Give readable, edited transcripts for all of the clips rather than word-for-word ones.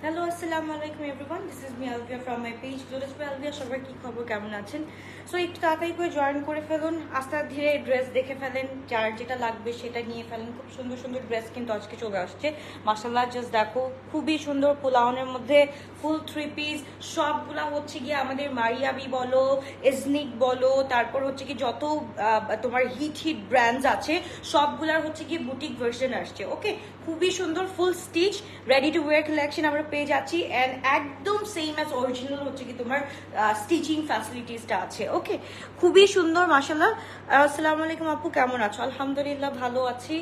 Hello আসসালামু আলাইকুম everyone, this is me Alvia from my page glorious by Alvia. সবার কি খবর, কেমন আছেন? সো একটু তাড়াতাড়ি করে জয়েন করে ফেলুন, আস্তে ধীরে ড্রেস দেখে ফেলেন, যার যেটা লাগবে সেটা নিয়ে ফেলেন। খুব সুন্দর সুন্দর ড্রেস কিন্তু আজকে চলে আসছে মাশাআল্লাহ। জাস্ট দেখো, খুবই সুন্দর পোলাওনের মধ্যে ফুল থ্রি পিস। সবগুলা হচ্ছে গিয়ে আমাদের মারিয়াবি বলো, এজনিক বলো, তারপর হচ্ছে কি যত তোমার হিট হিট ব্র্যান্ডস আছে সবগুলার হচ্ছে গিয়ে বুটিক ভার্সন আসছে। ওকে, খুবই সুন্দর ফুল stitch ready to wire collection আমরা পেয়ে যাচ্ছি, অ্যান্ড একদম সেম অ্যাজ অরিজিনাল হচ্ছে কি তোমার স্টিচিং ফ্যাসিলিটিসটা আছে। ওকে, খুবই সুন্দর মাশাআল্লাহ। আসসালামু আলাইকুম আপু, কেমন আছো? আলহামদুলিল্লাহ ভালো আছি।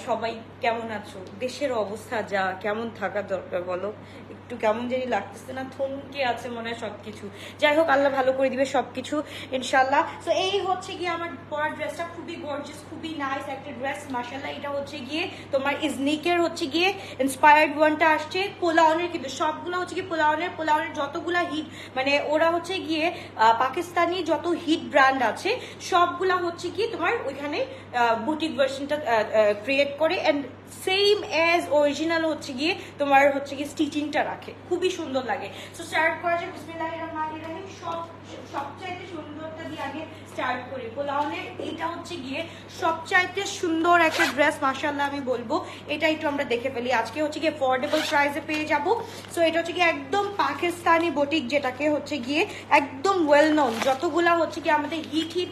সবাই কেমন আছো? দেশের অবস্থা যা, কেমন থাকা দরকার বলো? একটু কেমন জানি লাগতেছে না, থমকে আছে মনে হয় সবকিছু। যাই হোক, আল্লাহ ভালো করে দিবে সবকিছু ইনশাল্লাহ। সো এই হচ্ছে গিয়ে আমার পরার ড্রেসটা, খুবই গর্জিয়াস, খুবই নাইস একটা ড্রেস মাশাআল্লাহ। এটা হচ্ছে গিয়ে তোমার ইজনিকের হচ্ছে গিয়ে ইন্সপায়ার্ড ওয়ানটা আসছে পোলাওনের, কিন্তু সবগুলো হচ্ছে গিয়ে পোলাওনের যতগুলা হিট মানে ওরা হচ্ছে গিয়ে পাকিস্তানি যত হিট ব্র্যান্ড আছে সবগুলা হচ্ছে কি তোমার ওইখানে বুটিক ভার্সনটা ক্রিয়েট করে, এন্ড সেম অ্যাজ অরিজিনাল হচ্ছে গিয়ে তোমার হচ্ছে গিয়ে স্টিচিংটা রাখে, খুবই সুন্দর লাগে। সো স্টার্ট করা যায় বিসমিল্লাহির রহমানির রহিম। সবচাইতে সুন্দরটা দিয়ে আগে স্টার্ট করি। পোলাওনের এটা হচ্ছে গিয়ে সবচাইতে সুন্দর একটা ড্রেস মাশাআল্লাহ আমি বলবো। এটা একটু আমরা দেখে ফেলি। আজকে হচ্ছে গিয়ে অ্যাফোর্ডেবল প্রাইসে পেয়ে যাব। সো এটা হচ্ছে গিয়ে একদম পাকিস্তানি বুটিক, যেটাকে হচ্ছে গিয়ে একদম ওয়েল নোন যতগুলা হচ্ছে গিয়ে আমাদের হিট হিট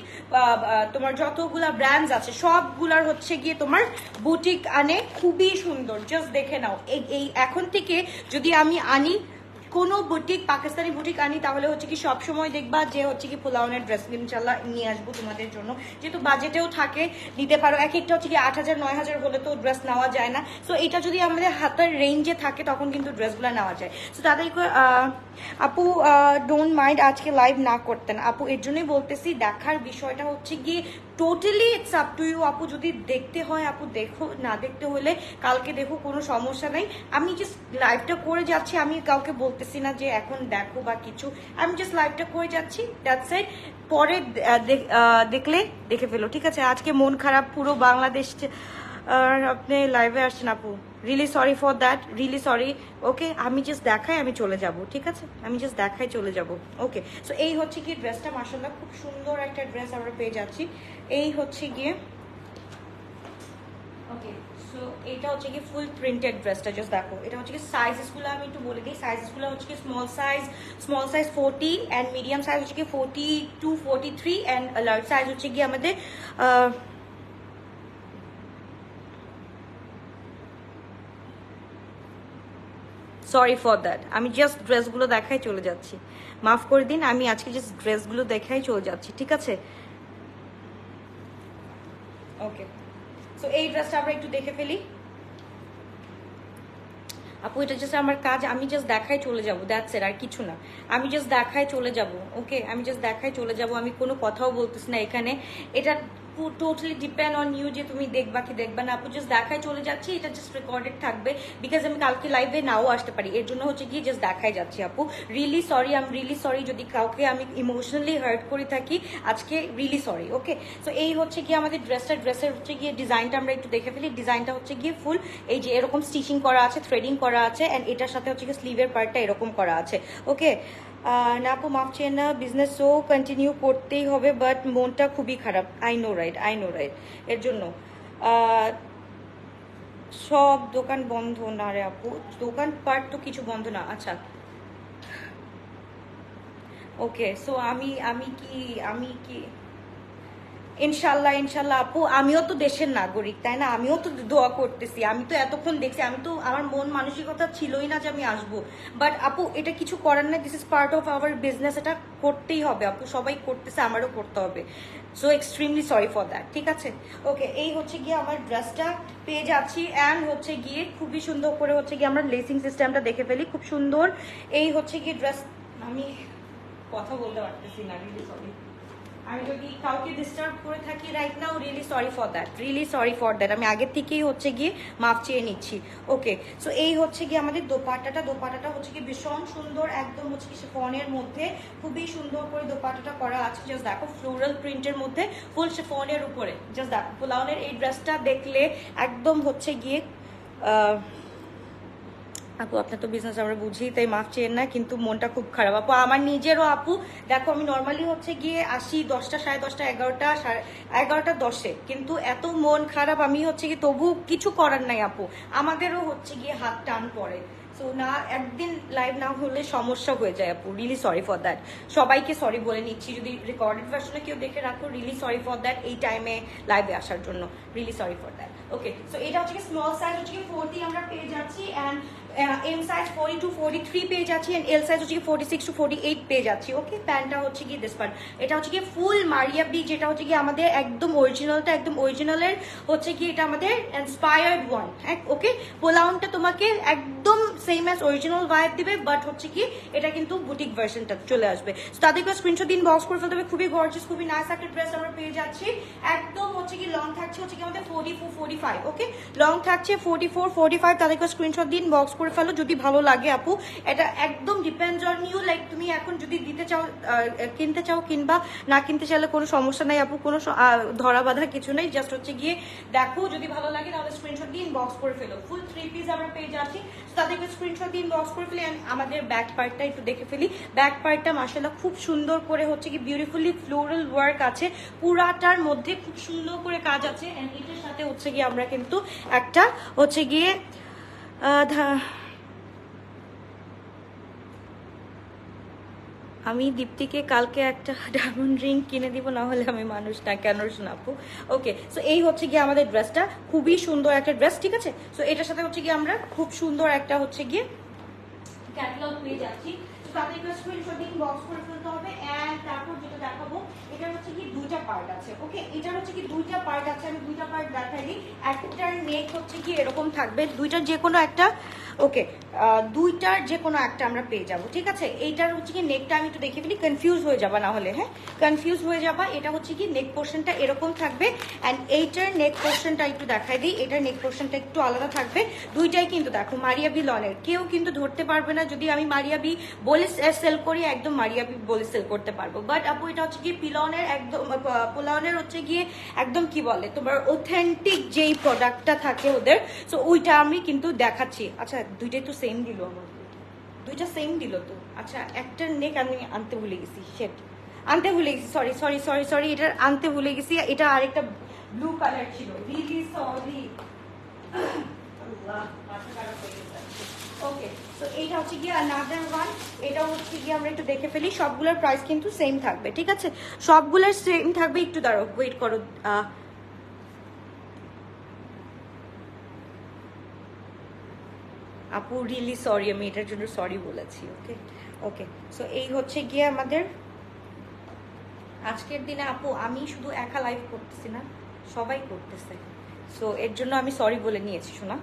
তোমার যতগুলা ব্র্যান্ডস আছে সবগুলার হচ্ছে গিয়ে তোমার বুটিক আনে, খুবই সুন্দর। জাস্ট দেখে নাও, এই এখন থেকে যদি আমি আনি কোনো বুটিক, পাকিস্তানি বুটিক আনি, তাহলে হচ্ছে কি সব সময় দেখবা যে হচ্ছে কি পোলাওনের ড্রেস ইনশাল্লাহ নিয়ে আসবো তোমাদের জন্য, যেহেতু বাজেটেও থাকে নিতে পারো। এক একটা হচ্ছে কি 8,000 9,000 হলে তো ড্রেস নেওয়া যায় না। সো এটা যদি আমাদের হাতের রেঞ্জে থাকে তখন কিন্তু ড্রেসগুলো নেওয়া যায়। সো তাদের আপু ডোন্ট মাইন্ড আজকে লাইভ না করতেন আপু, এর জন্যই বলতেছি। দেখার বিষয়টা হচ্ছে গিয়ে totally it's up to you আপু। যদি দেখতে হয় আপু দেখো, না দেখতে হলে কালকে দেখো, কোনো সমস্যা নাই। আমি জাস্ট লাইভটা করে যাচ্ছি, আমি কাউকে বলতেছি না যে এখন দেখো বা কিছু, আমি জাস্ট লাইভটা করে যাচ্ছি, দ্যাটস ইট। পরে দেখলে দেখে ফেলো, ঠিক আছে? আজকে মন খারাপ পুরো বাংলাদেশ, আর আপনি লাইভে আসছেন আপু, really sorry for that, really sorry. Okay, আমি জাস্ট দেখাই আমি চলে যাব, ঠিক আছে? আমি জাস্ট দেখাই চলে যাব। ওকে, সো এই হচ্ছে কি ড্রেসটা মাশাআল্লাহ খুব সুন্দর একটা ড্রেস আমরা পেয়ে যাচ্ছি। এই হচ্ছে গিয়ে ওকে, সো এটা হচ্ছে কি ফুল প্রিন্টেড ড্রেসটা। জাস্ট দেখো, এটা হচ্ছে কি সাইজেসগুলো আমি একটু বলে দিই। সাইজেসগুলো হচ্ছে কি small size 40, and medium size হচ্ছে কি 42 43, অ্যান্ড লার্জ সাইজ হচ্ছে কি আমাদের সরি ফর দ্যাট, আমি জাস্ট ড্রেসগুলো দেখাই চলে যাচ্ছি, মাফ করে দিন। আমি আজকে জাস্ট ড্রেসগুলো দেখাই চলে যাচ্ছি, ঠিক আছে? ওকে, সো এই ড্রেসটা আমরা একটু দেখে ফেলি আপু। এটা জাস্ট আমার কাজ, আমি জাস্ট দেখাই চলে যাবো, দ্যাটস ইট, আর কিছু না। আমি জাস্ট দেখাই চলে যাব। ওকে, আমি জাস্ট দেখাই চলে যাব, আমি কোনো কথাও বলতেছি না এখানে। এটা টোটালি ডিপেন্ড অন ইউ যে তুমি দেখবা কি দেখবা না। আপু জাস্ট দেখাই চলে যাচ্ছি, এটা জাস্ট রেকর্ডেড থাকবে, বিকজ আমি কালকে লাইভে নাও আসতে পারি, এর জন্য হচ্ছে গিয়ে জাস্ট দেখাই যাচ্ছি আপু। Really sorry, I am really sorry যদি কাউকে আমি ইমোশনালি হার্ট করে থাকি আজকে, রিয়েলি সরি। ওকে, সো এই হচ্ছে গিয়ে আমাদের ড্রেসের হচ্ছে গিয়ে ডিজাইনটা আমরা একটু দেখে ফেলি। ডিজাইনটা হচ্ছে গিয়ে ফুল এই যে এরকম স্টিচিং করা আছে, থ্রেডিং করা আছে, অ্যান্ড এটার সাথে হচ্ছে গিয়ে স্লিভের পার্টটা এরকম করা আছে। ওকে, না আপু মাফ চেয়ে না, বিজনেস সো কন্টিনিউ করতেই হবে, বাট মনটা খুবই খারাপ। I know right, I know right. এর জন্য সব দোকান বন্ধ না রে আপু, দোকান পাট তো কিছু বন্ধ না। আচ্ছা, ওকে, সো আমি কি ইনশাল্লাহ ইনশাল্লাহ আপু, আমিও তো দেশের নাগরিক তাই না? আমিও তো দোয়া করতেছি, আমি তো এতক্ষণ দেখছি, আমি তো আমার মন মানসিকতা ছিলই না যে আমি আসবো। বাট আপু এটা কিছু করার নাই, this is part of our business, এটা করতেই হবে আপু, সবাই করতেছে, আমারও করতে হবে। So extremely sorry for that, ঠিক আছে? ওকে, এই হচ্ছে গিয়ে আমার ড্রেসটা পেয়ে যাচ্ছি, অ্যান্ড হচ্ছে গিয়ে খুবই সুন্দর করে হচ্ছে গিয়ে আমরা লেসিং সিস্টেমটা দেখে ফেলি, খুব সুন্দর। এই হচ্ছে গিয়ে ড্রেস, আমি কথা বলতে পারতেছি না, রিয়েলি সরি। আমি যদি কাউকে ডিস্টার্ব করে থাকি right now, really sorry for that, really sorry for that. আমি আগের থেকেই হচ্ছে গিয়ে মাফ চেয়ে নিচ্ছি। ওকে, সো এই হচ্ছে গিয়ে আমাদের দোপাট্টাটা হচ্ছে কি ভীষণ সুন্দর, একদম হচ্ছে কি শিফনের মধ্যে খুবই সুন্দর করে দোপাট্টাটা করা আছে। জাস্ট দেখো, ফ্লোরাল প্রিন্টের মধ্যে ফুল শিফনের উপরে। জাস্ট দেখো, পোলাওনের এই ড্রেসটা দেখলে একদম হচ্ছে গিয়ে আপু আপনার তো বিজনেস আমরা বুঝি, তাই মাফ চেয়েন না, কিন্তু মনটা খুব খারাপ আপু আমার নিজেরও। আপু দেখো আমি নর্মালি হচ্ছে গিয়ে আসি 10টা, 10:30, 11টা, 11:10, কিন্তু এত মন খারাপ আমি হচ্ছে কি তবু কিছু করার নাই আপু, আমাদেরও হচ্ছে গিয়ে হাত টান পড়ে। সো না, একদিন লাইভ না হলে সমস্যা হয়ে যায় আপু, রিলি সরি ফর দ্যাট। সবাইকে সরি বলে নিচ্ছি, যদি রেকর্ডেড ভার্সনে কেউ দেখে রাখো, রিলি সরি ফর দ্যাট এই টাইমে লাইভে আসার জন্য, really sorry for that. Okay, so এটা হচ্ছে কি স্মল সাইজ হচ্ছে কি 40 আমরা পেয়ে যাচ্ছি, অ্যান্ড এম সাইজ 42, 43 পেয়ে যাচ্ছি, এন্ড এল সাইজ হচ্ছে কি 46 to 48 পেয়ে যাচ্ছি। ওকে, প্যান্টটা হচ্ছে কি দিস পার্ট, এটা হচ্ছে কি ফুল মারিয়াবি, যেটা হচ্ছে কি আমাদের একদম অরিজিনালটা, একদম অরিজিনালের হচ্ছে কি এটা আমাদের ইন্সপায়ার্ড ওয়ান। হ্যাঁ, ওকে, পোলাউনটা তোমাকে একদম সেম অ্যাজ অরিজিনাল ভাইব দিবে, বাট হচ্ছে কি এটা কিন্তু বুটিক ভার্সনটা চলে আসবে। তাদেরকে স্ক্রিনশট দিন, বক্স করে ফেলতে হবে। খুবই গর্জিয়াস, খুবই নাইস একটা ড্রেস আমরা পেয়ে যাচ্ছি। একদম হচ্ছে কি লং থাকছে হচ্ছে কি আমাদের 44, 45। ওকে, লং থাকছে 44, 45। তাদেরকে স্ক্রিনশট দিন, বক্স করে ফেলো যদি ভালো লাগে আপু। এটা একদম ডিপেন্ডস অন ইউ, লাইক তুমি এখন যদি দিতে চাও, কিনতে চাও কিনবা, না কিনতে চাইলে কোনো সমস্যা নাই আপু, কোনো ধরা বাঁধা কিছু নেই। জাস্ট হচ্ছে গিয়ে দেখো যদি ভালো লাগে তাহলে স্ক্রিনশট দিন, বক্স করে ফেলো। ফুল 3 পিস আমরা পেয়ে যাচ্ছি, তাদেরকে স্ক্রিনশট দিন, বক্স করে ফেলি। আমাদের ব্যাক পার্টটা একটু দেখে ফেলি। ব্যাক পার্টটা মাশাআল্লাহ খুব সুন্দর করে হচ্ছে কি বিউটিফুলি ফ্লোরাল ওয়ার্ক আছে, পুরাটার মধ্যে খুব সুন্দর করে কাজ আছে। এন্ড এটার সাথে হচ্ছে গিয়ে আমরা কিন্তু একটা হচ্ছে গিয়ে আমি দীপ্তিকে কালকে একটা ডায়মন্ড রিং কিনে দিব, না হলে আমি মানুষ না, কেন শোনাবো। ওকে, সো এই হচ্ছে গিয়ে আমাদের ড্রেসটা, খুবই সুন্দর একটা ড্রেস, ঠিক আছে। সো এটার সাথে হচ্ছে গিয়ে আমরা খুব সুন্দর একটা হচ্ছে গিয়ে ক্যাটালগ পেয়ে যাচ্ছি। তাদেরকে স্ক্রিনশট দিন, বক্স করে ফেলতে হবে। এন্ড তারপর যেটা দেখাবো, এটা হচ্ছে কি দুইটা পার্ট আছে। ওকে, এটা হচ্ছে কি দুইটা পার্ট আছে, আমি দুইটা পার্ট দেখাই দিই। একটার নেক হচ্ছে কি এরকম থাকবে, দুইটার যে কোনো একটা। ওকে, দুইটার যে কোনো একটা আমরা পেয়ে যাব, ঠিক আছে। এইটার হচ্ছে কি নেকটা আমি একটু দেখে ফেলি, কনফিউজ হয়ে যাবা না হলে, হ্যাঁ কনফিউজ হয়ে যাবা। এটা হচ্ছে কি নেক পোর্শনটা এরকম থাকবে, অ্যান্ড এইটার নেক পোর্শনটা একটু দেখাই দিই। এটার নেক পোর্শনটা একটু আলাদা থাকবে। দুইটাই কিন্তু দেখো মারিয়াবি লনের, কেউ কিন্তু ধরতে পারবে না যদি আমি মারিয়াবি বলে সেল করি, একদম মারিয়াবি বলে সেল করতে পারবো। বাট আপু এটা হচ্ছে কি পিলনের একদম, পোলাউনের হচ্ছে গিয়ে একদম কি বলে তোমার অথেন্টিক যেই প্রোডাক্টটা থাকে ওদের, সো ওইটা আমি কিন্তু দেখাচ্ছি। আচ্ছা দুইটাই তো সেম দিল আমার, দুইটা সেম দিল তো। আচ্ছা একটার নেক আমি আনতে ভুলে গেছি, সেট আনতে ভুলে গেছি, সরি সরি সরি সরি, এটার আনতে ভুলে গেছি। এটা আরেকটা ব্লু কালার ছিল, রিলি সরি। ওকে, তো এইটা হচ্ছে গিয়ে আনাদার ওয়ান। এটা হচ্ছে গিয়ে আমরা একটু দেখে ফেলি, সবগুলোর প্রাইস কিন্তু সেম থাকবে, ঠিক আছে, সবগুলোর সেম থাকবে। একটু দাঁড়াও, ওয়েট করো। আপু রিলি সরি, আমি এটার জন্য সরি বলেছি। ওকে ওকে, সো এই হচ্ছে গিয়ে আমাদের আজকের দিনে। আপু আমি শুধু একা লাইভ করতেছি না, সবাই করতেছে, সো এর জন্য আমি সরি বলে নিয়েছি শোনা।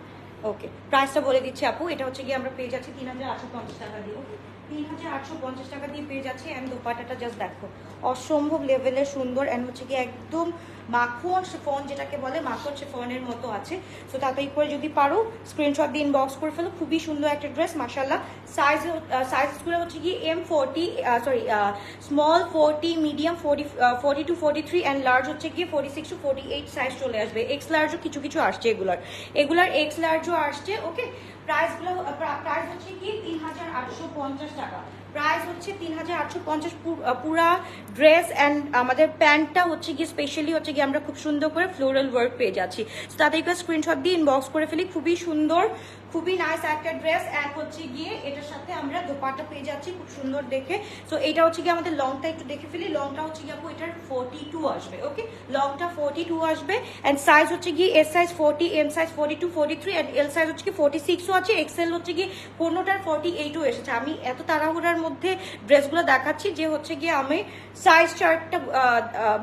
ওকে, প্রাইসটা বলে দিচ্ছি আপু, এটা হচ্ছে গিয়ে আমরা পেয়ে যাচ্ছি 3850 টাকা দিয়ে। ওকে, 3850 টাকা দিয়ে পেয়ে যাচ্ছি। অ্যান্ড দোপাটাটা জাস্ট দেখো, অসম্ভব লেভেলের সুন্দর, অ্যান্ড হচ্ছে গিয়ে একদম মাখন শিফন, যেটাকে বলে মাখন শিফনের মতো আছে। সো তাড়াতাড়ি করে যদি পারো স্ক্রিনশট দিয়ে ইনবক্স করে ফেলো। খুবই সুন্দর একটা ড্রেস মাশাআল্লাহ। সাইজগুলো হচ্ছে গিয়ে M40, sorry small 40, medium 40 to 43, and large হচ্ছে গিয়ে 46 to 48 সাইজ চলে আসবে। এক্স লার্জও কিছু কিছু আসছে, এগুলার এক্স লার্জও আসছে। ওকে, প্রাইস হচ্ছে কি 3850 টাকা। প্রাইস হচ্ছে 3850 পুরা ড্রেস। অ্যান্ড আমাদের প্যান্টটা হচ্ছে গিয়ে স্পেশালি হচ্ছে গিয়ে আমরা খুব সুন্দর করে ফ্লোরাল ওয়ার্ক পেয়ে যাচ্ছি। তাদেরকে স্ক্রিনশট দিয়ে ইনবক্স করে ফেলি। খুবই সুন্দর, খুবই নাইস একটা ড্রেস। অ্যান্ড হচ্ছে গিয়ে এটার সাথে আমরা দোপাট্টা পেয়ে যাচ্ছি খুব সুন্দর দেখে। সো এটা হচ্ছে গিয়ে আমাদের লংটা একটু দেখে ফেলি। লংটা হচ্ছে গিয়ে আপু এটার 42 আসবে। ওকে, লংটা 42 আসবে। অ্যান্ড সাইজ হচ্ছে গিয়ে S size 40, M size 42, 43, and L size হচ্ছে কি 46ও আছে, এক্সেল হচ্ছে গিয়ে কোনোটার 48ও এসেছে। আমি এত তাড়াহুড়ার মধ্যে ড্রেসগুলো দেখাচ্ছি যে হচ্ছে গিয়ে আমি সাইজ চার্টটা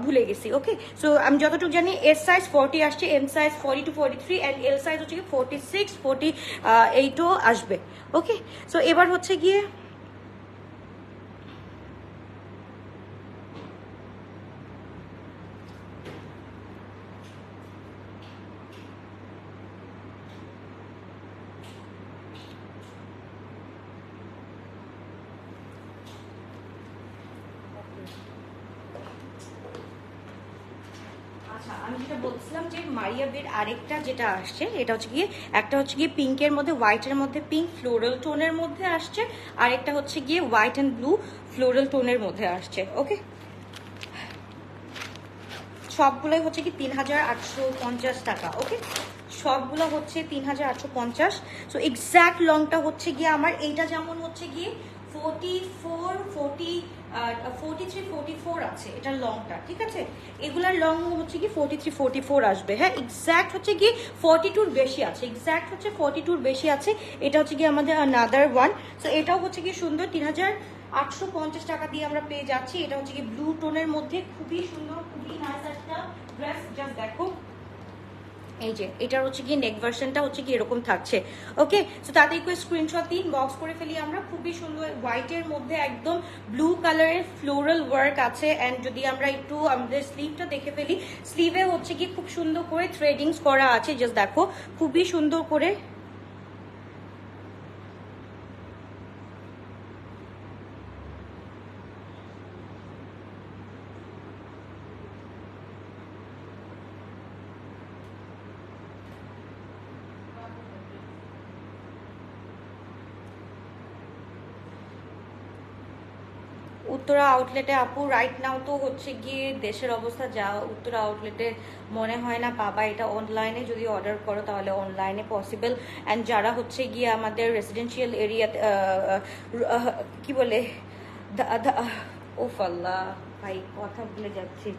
ভুলে গেছি। ওকে, সো আমি যতটুকু জানি এস সাইজ 40 আসছে, M size 42, 43, and L size হচ্ছে গিয়ে 46, 48ও আসবে। ওকে, সো এবার হচ্ছে গিয়ে আচ্ছা আমি যেটা বলছিলাম যে মারিয়া বের আরেকটা যেটা আসছে এটা হচ্ছে গিয়ে একটা হচ্ছে গিয়ে পিঙ্কের মধ্যে হোয়াইটের মধ্যে পিঙ্ক ফ্লোরাল টোনের মধ্যে আসছে, আর একটা হচ্ছে গিয়ে হোয়াইট অ্যান্ড ব্লু ফ্লোরাল টোনের মধ্যে আসছে। ওকে, সবগুলোই হচ্ছে কি ৩,৮৫০ টাকা। ওকে, সবগুলো হচ্ছে ৩,৮৫০। সো এক্স্যাক্ট লংটা হচ্ছে গিয়ে আমার এইটা যেমন হচ্ছে গিয়ে 43-44 আছে এটার লংটা, ঠিক আছে? এগুলার লং হচ্ছে কি 43-44 আসবে। হ্যাঁ, এক্স্যাক্ট হচ্ছে কি 42 বেশি আছে, এক্স্যাক্ট হচ্ছে 42 বেশি আছে। এটা হচ্ছে কি আমাদের আনাদার ওয়ান। সো এটাও হচ্ছে কি সুন্দর, ৩,৮৫০ টাকা দিয়ে আমরা পেয়ে যাচ্ছি। এটা হচ্ছে কি ব্লু টোনের মধ্যে, খুবই সুন্দর, খুবই নাইস একটা ড্রেস। জাস্ট দেখো, এই যে এটার হচ্ছে কি নেক ভার্সনটা হচ্ছে কি এরকম থাকছে। ওকে, সো তাতে একটু স্ক্রিনশট দিন, বক্স করে ফেলি আমরা। খুবই সুন্দর হোয়াইটের মধ্যে একদম ব্লু কালারের ফ্লোরাল ওয়ার্ক আছে। অ্যান্ড যদি আমরা একটু আমাদের স্লিভটা দেখে ফেলি, স্লিভে হচ্ছে কি খুব সুন্দর করে থ্রেডিংস করা আছে। জাস্ট দেখো, খুবই সুন্দর করে। উত্তরা আউটলেটে আপু রাইট নাও তো হচ্ছে গিয়ে দেশের অবস্থা যা, উত্তরা আউটলেটে মনে হয় না পাবা। এটা অনলাইনে যদি অর্ডার করো তাহলে অনলাইনে পসিবল। অ্যান্ড যারা হচ্ছে গিয়ে আমাদের রেসিডেন্সিয়াল এরিয়াতে কি বলে ওফ আল্লাহ ভাই কথা ভুলে যাচ্ছি,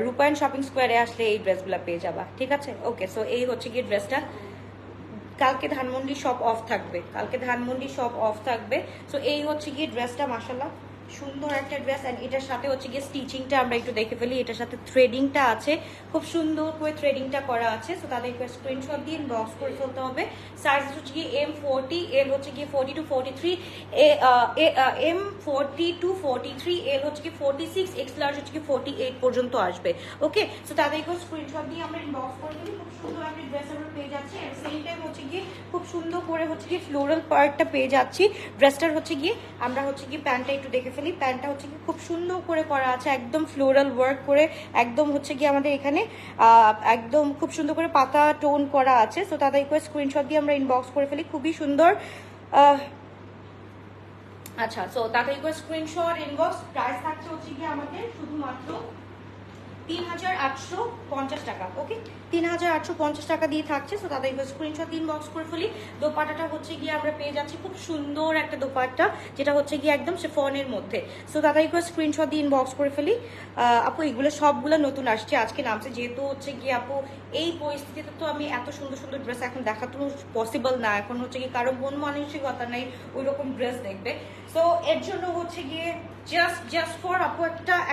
রূপায়ণ শপিং স্কোয়ারে আসলে এই ড্রেসগুলো পেয়ে যাবা, ঠিক আছে? ওকে, সো এই হচ্ছে গিয়ে ড্রেসটা। কালকে ধানমন্ডি শপ অফ থাকবে, কালকে ধানমন্ডি শপ অফ থাকবে। সো এই হচ্ছে গিয়ে ড্রেসটা, মাশাআল্লাহ সুন্দর একটা ড্রেস। অ্যান্ড এটার সাথে হচ্ছে গিয়ে স্টিচিংটা আমরা একটু দেখে ফেলি। এটার সাথে থ্রেডিংটা আছে, খুব সুন্দর করে থ্রেডিংটা করা আছে। সো তাদের একটু স্ক্রিনশট দিয়ে বক্স করে ফেলতে হবে। সাইজ হচ্ছে গিয়ে M40, এল হচ্ছে গিয়ে 42-43, M40-43, এল হচ্ছে গিয়ে 46, এক্স লার্জ হচ্ছে গিয়ে 48 পর্যন্ত আসবে। ওকে, সো তাদের একটু স্ক্রিনশট দিয়ে আমরা বক্স করে ফেলি। খুব সুন্দর একটা ড্রেস আমরা পেয়ে যাচ্ছি। এট সেম টাইম হচ্ছে গিয়ে খুব সুন্দর করে হচ্ছে গিয়ে ফ্লোরাল পার্টটা পেয়ে যাচ্ছি। ড্রেসটার হচ্ছে গিয়ে আমরা হচ্ছে গিয়ে প্যান্টটা একটু দেখে ফেলি। প্যান্টটা হচ্ছে কি খুব সুন্দর করে করা আছে, একদম ফ্লোরাল ওয়ার্ক করে, একদম হচ্ছে গিয়ে আমাদের এখানে একদম খুব সুন্দর করে পাতা টোন করা আছে। সো তাদের একটু স্ক্রিনশট দিয়ে আমরা ইনবক্স করে ফেলি। খুবই সুন্দর। আচ্ছা, সো তাদের একটু স্ক্রিনশট ইনবক্স। প্রাইস থাকছে হচ্ছে গিয়ে আমাদের শুধুমাত্র ৩,৮৫০ টাকা। ওকে, ৩,৮৫০ টাকা দিয়ে থাকছে। সো তাদের স্ক্রিনশট ইনবক্স করে ফেলি। দোপাট্টাটা হচ্ছে গিয়ে আমরা পেয়ে যাচ্ছি খুব সুন্দর একটা দোপাট্টা, যেটা হচ্ছে গিয়ে একদম শিফনের মধ্যে। সো তাদের স্ক্রিনশট দিয়ে ইনবক্স করে ফেলি। আপু এগুলো সবগুলো নতুন আসছে, আজকে নামছে। যেহেতু হচ্ছে গিয়ে আপু এই পরিস্থিতিতে তো আমি এত সুন্দর সুন্দর ড্রেস এখন দেখা তো পসিবল না। এখন হচ্ছে কি কারো মন মানসিকতা নেই ওই রকম ড্রেস দেখবে। সো এর জন্য হচ্ছে গিয়ে জাস্ট ফর আপু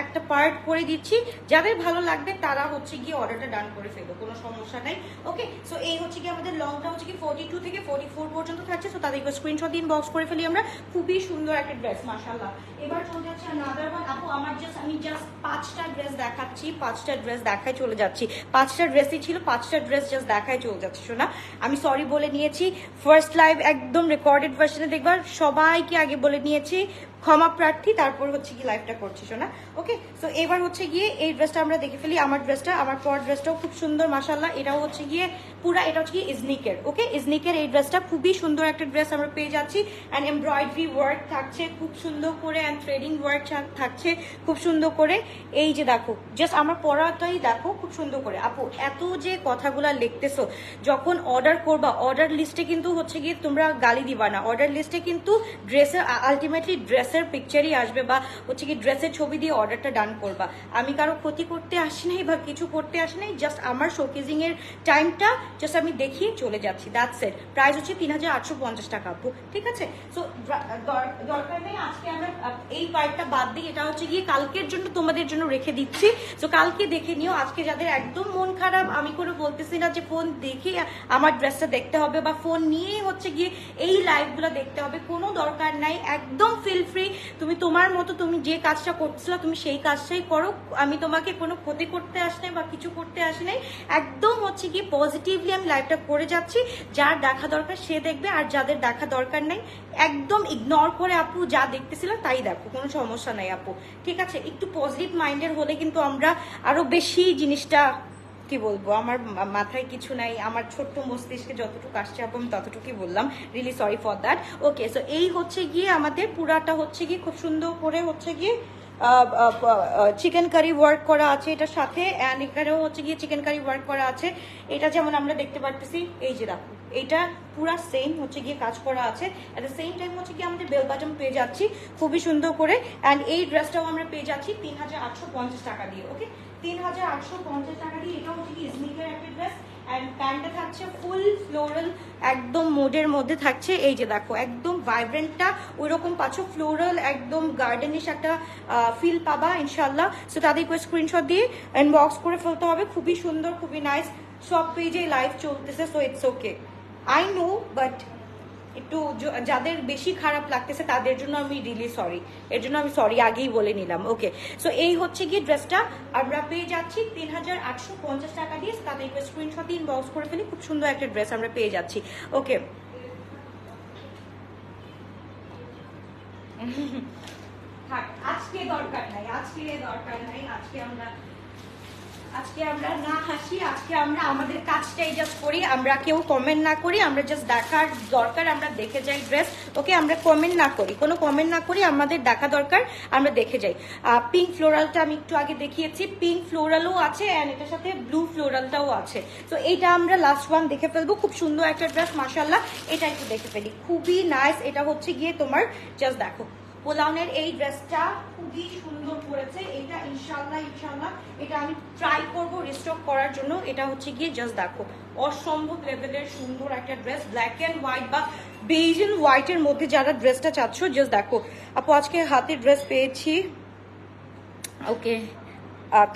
একটা পার্ট করে দিচ্ছি। যাদের ভালো লাগবে তারা হচ্ছে গিয়ে অর্ডারটা ডান করে ফেলবে, কোনো সমস্যা নাই। ওকে, সো এই হচ্ছে কি আমাদের লংটা হচ্ছে কি 42 থেকে 44 পর্যন্ত থাকছে। সো তাদের স্ক্রিনশট দিয়ে ইনবক্স করে ফেলি আমরা। খুবই সুন্দর একটা ড্রেস, মাশাআল্লাহ। এবার চলে যাচ্ছে আনাদার ওয়ান। আপু আমি জাস্ট 5টা ড্রেস দেখাচ্ছি, 5টা ড্রেস দেখায় চলে যাচ্ছি। 5টা ড্রেসই ছিল, 5টা ড্রেস জাস্ট দেখায় চলে যাচ্ছে। শোনা, আমি সরি বলে নিয়েছি। ফার্স্ট লাইভ একদম রেকর্ডেড ভার্সনে দেখবার, সবাইকে আগে বলে নিয়েছি, ক্ষমা প্রার্থী। তারপর হচ্ছে কি লাইভটা করছি শোনা। ওকে, সো এবার হচ্ছে গিয়ে এই ড্রেসটা আমরা দেখে ফেলি। আমার ড্রেসটা, আমার পর ড্রেসটাও খুব সুন্দর, মাশাআল্লাহ। এটাও হচ্ছে গিয়ে পুরা, এটা হচ্ছে গিয়ে ইজনিকের। ওকে, ইজনিকের এই ড্রেসটা খুবই সুন্দর একটা ড্রেস আমরা পেয়ে যাচ্ছি। অ্যান্ড এমব্রয়ডারি ওয়ার্ক থাকছে খুব সুন্দর করে, অ্যান্ড থ্রেডিং ওয়ার্ক থাকছে খুব সুন্দর করে। এই যে দেখো, জাস্ট আমার পরাটাই দেখো খুব সুন্দর করে। আপু এত যে কথাগুলো লিখতেছো, যখন অর্ডার করবা অর্ডার লিস্টে কিন্তু হচ্ছে গিয়ে তোমরা গালি দিবা না। অর্ডার লিস্টে কিন্তু ড্রেসের আলটিমেটলি ড্রেসের পিকচারই আসবে, বা হচ্ছে কি ড্রেসের ছবি দিয়ে অর্ডারটা ডান করবা। আমি কারো ক্ষতি করতে আসি নাই বা কিছু করতে আসি নাই, জাস্ট আমার শোকেজিং এর টাইমটা জাস্ট আমি দেখিয়ে চলে যাচ্ছি, দ্যাটস ইট। প্রাইস হচ্ছে ৩,৮৫০ টাকা আপু, ঠিক আছে? সো দরকার নেই আজকে আমরা এই পার্টটা বাদ দিই, এটা হচ্ছে গিয়ে কালকের জন্য তোমাদের জন্য রেখে দিচ্ছি। সো কালকে দেখে নিও। আজকে যাদের একদম মন খারাপ, আমি করে বলতেছি না যে ফোন দেখে আমার ড্রেসটা দেখতে হবে বা ফোন নিয়েই হচ্ছে গিয়ে এই লাইভগুলো দেখতে হবে, কোনো দরকার নাই। একদম ফিল ফ্রি, তুমি তোমার মতো তুমি যে কাজটা করতেছিলা তুমি সেই কাজটাই করো। আমি তোমাকে কোনো ক্ষতি করতে আসি নাই বা কিছু করতে আসি নাই। একদম হচ্ছে গিয়ে পজিটিভলি আমি লাইভ লাইভটা করে যাচ্ছি, যার দেখা দরকার সে দেখবে, আর যাদের দেখা দরকার নাই একদম ইগনোর করে আপু যা দেখতেছিলাম তাই দেখো, কোনো সমস্যা নাই আপু, ঠিক আছে? একটু পজিটিভ মাইন্ডের হলে কিন্তু আমরা আরো বেশি জিনিসটা, কি বলবো, আমার মাথায় কিছু নাই, আমার ছোট্ট মস্তিষ্কে যতটুকু আসছে আপু আমি ততটুকুই বললাম, really sorry for that. Okay, so এই হচ্ছে গিয়ে আমাদের পুরাটা হচ্ছে গিয়ে খুব সুন্দর করে হচ্ছে গিয়ে চিকেন কারি ওয়ার্ক করা আছে এটার সাথে, অ্যান্ড এখানেও হচ্ছে গিয়ে চিকেন কারি ওয়ার্ক করা আছে। এটা যেমন আমরা দেখতে পারতেছি, এই যে দেখো এটা পুরা সেম হচ্ছে গিয়ে কাজ করা আছে, অ্যাট দ্য সেম টাইম হচ্ছে গিয়ে আমাদের বেল বাটন পেয়ে যাচ্ছি খুবই সুন্দর করে। অ্যান্ড এই ড্রেসটাও আমরা পেয়ে যাচ্ছি 3850 টাকা দিয়ে। ওকে, 3850 টাকা দিয়ে। এটা হচ্ছে কি স্নিকার একটা ড্রেস, অ্যান্ড প্যান্টটা থাকছে ফুল ফ্লোরাল একদম মোডের মধ্যে থাকছে। এই যে দেখো একদম ভাইব্রেন্টটা ওই রকম পাচ্ছ, ফ্লোরাল একদম গার্ডেনিশ একটা ফিল পাবা ইনশাল্লাহ। সো তাদেরকে স্ক্রিনশট দিয়ে ইনবক্স করে ফেলতে হবে, খুবই সুন্দর খুবই নাইস। সব পেজে লাইভ চলতেছে, so it's okay, I know, but একটু যাদের বেশি খারাপ লাগতেছে তাদের জন্য আমি রিয়েলি সরি, এর জন্য আমি সরি আগেই বলে নিলাম। ওকে, সো এই হচ্ছে গিয়ে ড্রেসটা আমরা পেয়ে যাচ্ছি 3850 টাকা দিয়ে। তাদেরকে স্ক্রিনশট দিয়ে ইনবক্স করে ফেলি, খুব সুন্দর একটা ড্রেস আমরা পেয়ে যাচ্ছি। ওকে, আজকে দরকার নাই, আজকে দরকার নাই, আজকে আমরা না হাসি, আজকে আমরা আমাদের কাজটাই জাস্ট করি, আমরা কেউ কমেন্ট না করি, আমরা জাস্ট দেখার দরকার আমরা দেখে যাই ড্রেস। ওকে, আমরা কমেন্ট না করি, কোনো কমেন্ট না করি, আমাদের দেখা দরকার আমরা দেখে যাই। পিঙ্ক ফ্লোরালটা আমি একটু আগে দেখিয়েছি, পিঙ্ক ফ্লোরালও আছে অ্যান্ড এটার সাথে ব্লু ফ্লোরালটাও আছে। তো এইটা আমরা লাস্ট ওয়ান দেখে ফেলবো, খুব সুন্দর একটা ড্রেস মাশাআল্লাহ, এটা একটু দেখে ফেলি, খুবই নাইস। এটা হচ্ছে গিয়ে তোমার জাস্ট দেখো পোলাউনের এই ড্রেসটা খুবই সুন্দর করেছে, এটা ইনশাল্লাহ এটা আমি ট্রাই করবো রিস্টক করার জন্য। এটা হচ্ছে গিয়ে জাস্ট দেখো অসম্ভব লেভেলের সুন্দর একটা ড্রেস, ব্ল্যাক অ্যান্ড হোয়াইট বা বেজ এন্ড হোয়াইটের মধ্যে যারা ড্রেসটা চাচ্ছ জাস্ট দেখো। আপু আজকে হাতে ড্রেস পেয়েছি। Okay,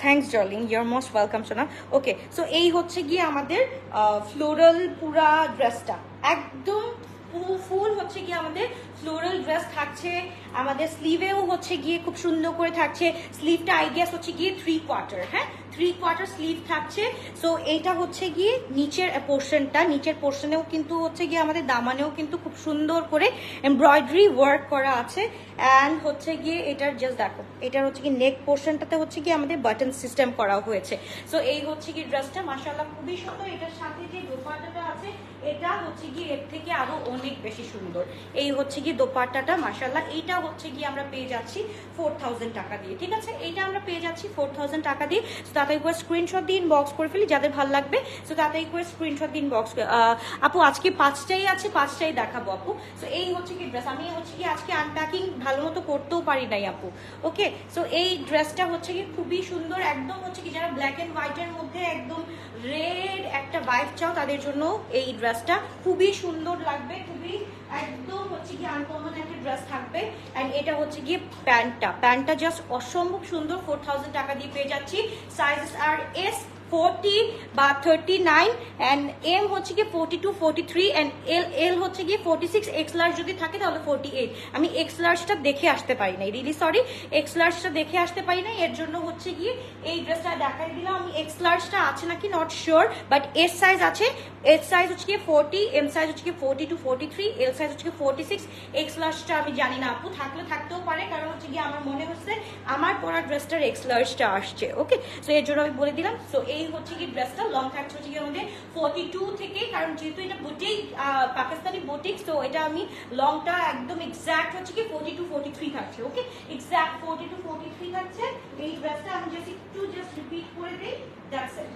thanks darling, your most welcome সোনা। ওকে, সো এই হচ্ছে গিয়ে আমাদের ফ্লোরাল পুরা ড্রেসটা একদম ফুল হচ্ছে গিয়ে আমাদের ফ্লোরাল ড্রেস থাকছে, আমাদের স্লিভেও হচ্ছে গিয়ে খুব সুন্দর করে থাকছে। স্লিভটা আই গেস হচ্ছে গিয়ে 3/4, হ্যাঁ 3/4 স্লিভ থাকছে। সো এইটা হচ্ছে গিয়ে নিচের পোর্শনটা, নিচের পোর্শনেও কিন্তু হচ্ছে গিয়ে আমাদের দামানেও কিন্তু খুব সুন্দর করে এমব্রয়ডারি ওয়ার্ক করা আছে। অ্যান্ড হচ্ছে গিয়ে এটার জাস্ট দেখো, এটার হচ্ছে কি নেক পোর্শনটাতে হচ্ছে গিয়ে আমাদের বাটন সিস্টেম করা হয়েছে। সো এই হচ্ছে কি ড্রেসটা মাশাআল্লাহ খুবই সুন্দর। এটার সাথে যে দোপাট্টাটা আছে এটা হচ্ছে গিয়ে এর থেকে আরো অনেক বেশি সুন্দর। এই হচ্ছে গিয়ে দোপাট্টাটা মাশাআল্লাহ, এইটা হচ্ছে গিয়ে আমরা পেয়ে যাচ্ছি 4000 টাকা দিয়ে, ঠিক আছে? এইটা আমরা পেয়ে যাচ্ছি 4000 টাকা দিয়ে। সো তাতে করে স্ক্রিনশট দিয়ে ইনবক্স করে ফেলি যাদের ভালো লাগবে। সো তাতে করে স্ক্রিনশট দিয়ে ইনবক্স করে। আপু আজকে 5টাই আছে, 5টাই দেখাবো আপু। সো এই হচ্ছে কি ড্রেস, আমি হচ্ছে কি আজকে আনপ্যাকিং ভালো মতো করতেও পারি নাই আপু। ওকে, সো এই ড্রেসটা হচ্ছে কি খুবই সুন্দর, একদম হচ্ছে কি যারা ব্ল্যাক এন্ড হোয়াইটের মধ্যে একদম রেড একটা ভাইব চাও তাদের জন্য এই ড্রেসটা খুবই সুন্দর লাগবে, খুবই একদম হচ্ছে কি আনকমন একটা ড্রেস থাকবে। এন্ড এটা হচ্ছে গিয়ে প্যান্টটা জাস্ট অসম্ভব সুন্দর, 4000 টাকা দিয়ে পেয়ে যাচ্ছি। সাইজেস আর এস 40 বা 39 অ্যান্ড এম হচ্ছে গিয়ে 42, 43 অ্যান্ড এল হচ্ছে গিয়ে 46। এক্স লার্জ যদি থাকে তাহলে 48। আমি এক্স লার্জটা দেখে আসতে পারি নাই, রিলি সরি, এক্স লার্জটা দেখে আসতে পারি নাই, এর জন্য হচ্ছে গিয়ে এই ড্রেসটা দেখাই দিলাম। আমি এক্স লার্জটা আছে নাকি not sure, but S size আছে। এস সাইজ হচ্ছে গিয়ে 40, এম সাইজ হচ্ছে গিয়ে 42, 43, এল সাইজ হচ্ছে গিয়ে 46। এক্স লার্জটা আমি জানি না আপু, থাকতেও পারে, কারণ হচ্ছে গিয়ে আমার মনে হচ্ছে আমার পরা ড্রেসটার এক্স লার্জটা আসছে। ওকে, সো এর জন্য আমি বলে দিলাম। সো এই হচ্ছে কি ড্রেসটা লং থাকছে হচ্ছে কি আমাদের 42 থেকে, কারণ যেহেতু এটা বুটিক, পাকিস্তানি বুটিক, সো এটা আমি লংটা একদম এক্সাক্ট হচ্ছে কি 42, 43 থাকছে। ওকে, এক্সাক্ট 42, 43 থাকছে এই ড্রেসটা। আমি জাস্ট রিপিট করে দিই, দ্যাটস ইট।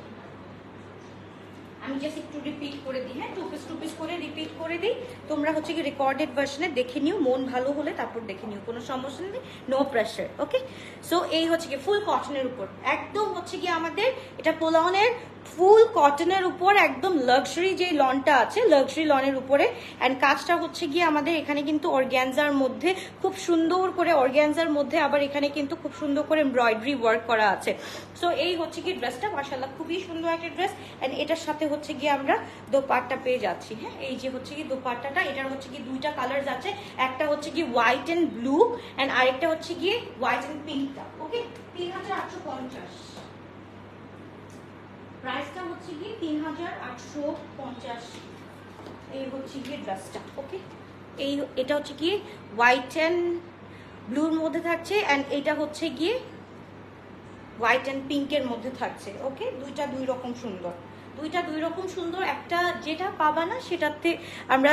আমি জাস্ট একটু রিপিট করে দিই, হ্যাঁ, টু পিস করে রিপিট করে দিই। তোমরা হচ্ছে কি রেকর্ডেড ভার্সনে দেখে নিও, মন ভালো হলে তারপর দেখে নিও, কোনো সমস্যা নেই, নো প্রেশার। ওকে, সো এই হচ্ছে কি ফুল কটনের উপর, একদম হচ্ছে কি আমাদের এটা পোলাওনের ফুল কটনের উপর একদম লাক্সারি যে লনটা আছে, লাক্সারি লনের উপরে। অ্যান্ড কাজটা হচ্ছে গিয়ে আমাদের এখানে কিন্তু অর্গ্যানজার মধ্যে খুব সুন্দর করে, অর্গ্যানজার মধ্যে আবার এখানে কিন্তু খুব সুন্দর করে এমব্রয়ডারি ওয়ার্ক করা আছে। সো এই হচ্ছে কি ড্রেসটা মাশাআল্লাহ খুবই সুন্দর একটা ড্রেস। অ্যান্ড এটার সাথে হচ্ছে গিয়ে আমরা দোপাট্টা পেয়ে যাচ্ছি। হ্যাঁ, এই যে হচ্ছে কি দোপাট্টাটা, এটার হচ্ছে কি দুইটা কালার আছে, একটা হচ্ছে কি হোয়াইট অ্যান্ড ব্লু অ্যান্ড আরেকটা হচ্ছে গিয়ে হোয়াইট অ্যান্ড পিঙ্কটা। ওকে, 3850। প্রাইসটা হচ্ছে গিয়ে 3850। এই হচ্ছে গিয়ে ড্রেসটা। ওকে, এটা হচ্ছে গিয়ে হোয়াইট অ্যান্ড ব্লুর মধ্যে থাকছে, অ্যান্ড এটা হচ্ছে গিয়ে হোয়াইট অ্যান্ড পিঙ্কের মধ্যে থাকছে। ওকে, দুইটা দুই রকম সুন্দর, দুইটা দুই রকম সুন্দর। একটা যেটা পাবা না সেটাতে আমরা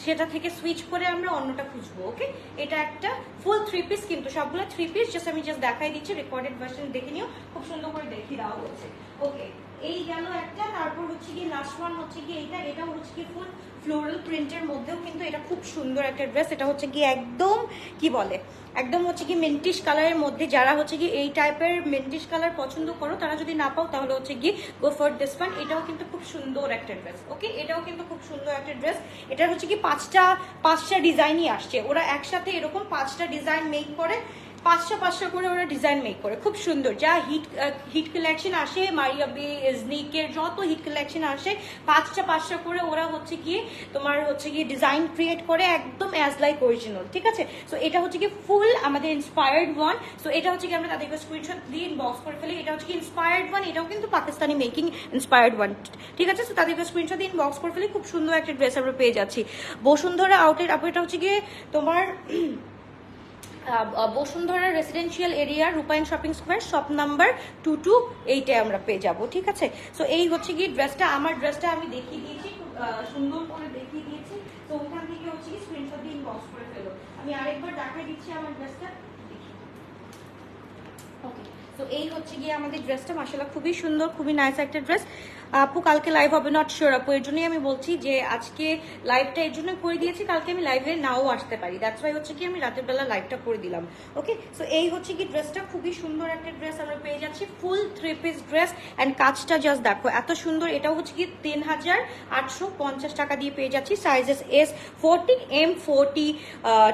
সেটা থেকে সুইচ করে আমরা অন্যটা খুঁজবো। ওকে, এটা একটা ফুল 3 পিস, কিন্তু সবগুলো 3 পিস। আমি জাস্ট দেখাই দিচ্ছি, রেকর্ডেড ভার্সন দেখে নিও, খুব সুন্দর করে দেখিয়ে দেওয়া হচ্ছে। ওকে, এই গেল একটা। তারপর হচ্ছে গিয়ে লাস্ট ওয়ান হচ্ছে গিয়ে এটাও হচ্ছে গিয়ে ফুল ফ্লোরাল প্রিন্টের মধ্যেও কিন্তু এটা খুব সুন্দর একটা ড্রেস। এটা হচ্ছে গিয়ে একদম কি বলে, একদম হচ্ছে কি মেন্টিশ কালারের মধ্যে। যারা হচ্ছে কি এই টাইপের মেন্টিশ কালার পছন্দ করো, তারা যদি না পাও তাহলে হচ্ছে গিয়ে গো ফর দিস ওয়ান। এটাও কিন্তু খুব সুন্দর একটা ড্রেস। ওকে, এটাও কিন্তু খুব সুন্দর একটা ড্রেস। এটার হচ্ছে কি পাঁচটা ডিজাইনই আসছে। ওরা একসাথে এরকম 5টা ডিজাইন মেক করে, 5টা করে ওরা ডিজাইন মেক করে, খুব সুন্দর। যা হিট কালেকশন আসে, মারিয়া বে, এজনিকের যত হিট কালেকশন আসে, 5টা করে ওরা হচ্ছে গিয়ে তোমার হচ্ছে গিয়ে ডিজাইন ক্রিয়েট করে, একদম অ্যাজ লাইক অরিজিনাল। ঠিক আছে, সো এটা হচ্ছে কি ফুল আমাদের ইন্সপায়ার্ড ওয়ান। সো এটা হচ্ছে কি আমরা তাদেরকে স্ক্রিনশট দিয়ে ইনবক্স করে ফেলি। এটা হচ্ছে কি ইন্সপায়ার্ড ওয়ান, এটাও কিন্তু পাকিস্তানি মেকিং ইন্সপায়ার্ড ওয়ান। ঠিক আছে, সো তাদেরকে স্ক্রিনশট দিয়ে ইনবক্স করে ফেলি। খুব সুন্দর একটা ড্রেস আমরা পেয়ে যাচ্ছি। বসুন্ধরা আউটলেট আপু, এটা হচ্ছে গিয়ে তোমার বসুন্ধরা রেসিডেন্সিয়াল এরিয়া, রূপায়ণ শপিং স্কোয়ার, শপ নাম্বার 22 আমরা পেয়ে যাব। ঠিক আছে, সো এই হচ্ছে কি ড্রেসটা। আমার ড্রেসটা আমি দেখিয়ে দিয়েছি, খুব সুন্দর করে দেখিয়ে দিয়েছি। তো ওখান থেকে হচ্ছে কি স্ক্রিনশট দিয়ে ইনবক্স করে ফেলো। আমি আরেকবার দেখাই দিচ্ছি আমার ড্রেসটা। ওকে, তো এই হচ্ছে গিয়ে আমাদের ড্রেসটা, মাশাআল্লাহ খুবই সুন্দর, খুবই নাইস একটা ড্রেস। আপু কালকে লাইভ হবে নট শিওর আপু, এর জন্যই আমি বলছি যে আজকে লাইভটা এর জন্য করে দিয়েছি, কালকে আমি লাইভে নাও আসতে পারি, দ্যাটস ওয়াই হচ্ছে কি আমি রাতের বেলা লাইভটা করে দিলাম। ওকে, সো এই হচ্ছে কি ড্রেসটা, খুবই সুন্দর একটা ড্রেস আমরা পেয়ে যাচ্ছি, ফুল 3 পিস ড্রেস। অ্যান্ড কাজটা জাস্ট দেখো এত সুন্দর। এটাও হচ্ছে কি 3850 টাকা দিয়ে পেয়ে যাচ্ছি। সাইজেস S40, M40,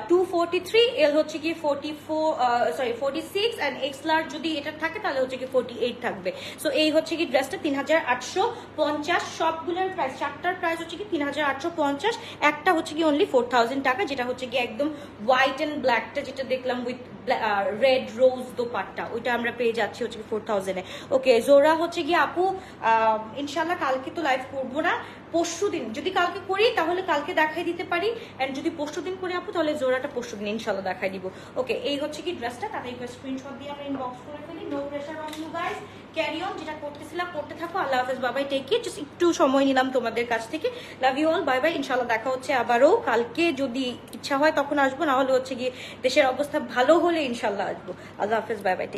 243, L হচ্ছে কি 46, অ্যান্ড এক্স লার্জ যদি এটা থাকে তাহলে হচ্ছে কি 48 থাকবে। সো এই হচ্ছে কি ড্রেসটা 3850। সবগুলোর প্রাইস, 4টার প্রাইস হচ্ছে কি 3850, একটা হচ্ছে কি অনলি 4000 টাকা, যেটা হচ্ছে কি একদম হোয়াইট অ্যান্ড ব্ল্যাকটা যেটা দেখলাম উইথ রেড রোজ দোপাট্টা, ওইটা আমরা পেয়ে যাচ্ছি হচ্ছে কি 4000-এ। ওকে, জোড়া হচ্ছে কি আপু ইনশাল্লাহ কালকে তো লাইভ করবো না, পরশু দিন যদি কালকে করি তাহলে কালকে দেখাই দিতে পারি, এন্ড যদি পরশু দিন করি আপু তাহলে জোড়াটা পরশু দিন ইনশাল্লাহ দেখাই দিব। ওকে, এই হচ্ছে কি ড্রেসটা, তাদের স্ক্রিনশট দিয়ে আমরা ইনবক্স করে ফেলি। No pressure on you guys, carry on, যেটা করতেছিলাম করতে থাকো। আল্লাহ হাফেজ, বাবাই, টেক কেয়ার। জাস্ট একটু সময় নিলাম তোমাদের কাছ থেকে। Love you all, bye bye. ইনশাল্লাহ দেখা হচ্ছে আবারও কালকে, যদি ইচ্ছা হয় তখন আসবো, না হলে হচ্ছে গিয়ে দেশের অবস্থা ভালো হলে ইনশাল্লাহ আসবো। আল্লাহ হাফেজ, বাই বাই।